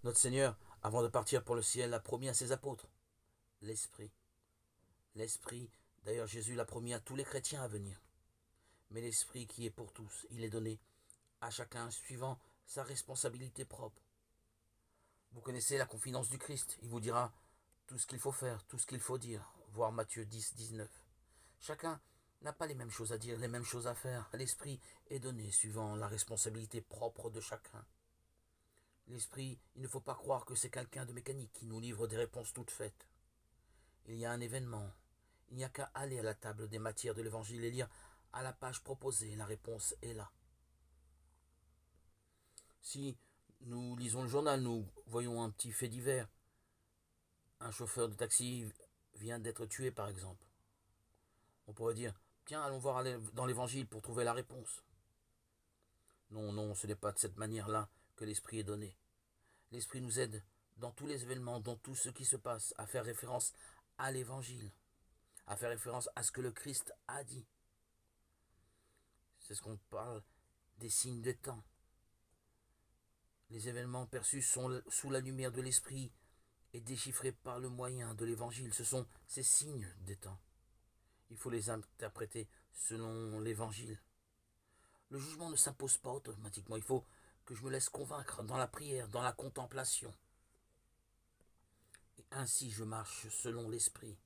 Notre Seigneur, avant de partir pour le ciel, a promis à ses apôtres l'Esprit. L'Esprit, d'ailleurs Jésus l'a promis à tous les chrétiens à venir. Mais l'Esprit qui est pour tous, il est donné à chacun suivant sa responsabilité propre. Vous connaissez la confidence du Christ, il vous dira tout ce qu'il faut faire, tout ce qu'il faut dire, voir Matthieu 10, 19. Chacun n'a pas les mêmes choses à dire, les mêmes choses à faire. L'Esprit est donné suivant la responsabilité propre de chacun. L'Esprit, il ne faut pas croire que c'est quelqu'un de mécanique qui nous livre des réponses toutes faites. Il y a un événement. Il n'y a qu'à aller à la table des matières de l'Évangile et lire à la page proposée. La réponse est là. Si nous lisons le journal, nous voyons un petit fait divers. Un chauffeur de taxi vient d'être tué, par exemple. On pourrait dire, tiens, allons voir dans l'Évangile pour trouver la réponse. Non, non, ce n'est pas de cette manière-là que l'Esprit est donné. L'Esprit nous aide dans tous les événements, dans tout ce qui se passe, à faire référence à l'Évangile, à faire référence à ce que le Christ a dit. C'est ce qu'on parle des signes des temps. Les événements perçus sont sous la lumière de l'Esprit et déchiffrés par le moyen de l'Évangile. Ce sont ces signes des temps. Il faut les interpréter selon l'Évangile. Le jugement ne s'impose pas automatiquement. Il faut que je me laisse convaincre dans la prière, dans la contemplation. Et ainsi je marche selon l'Esprit.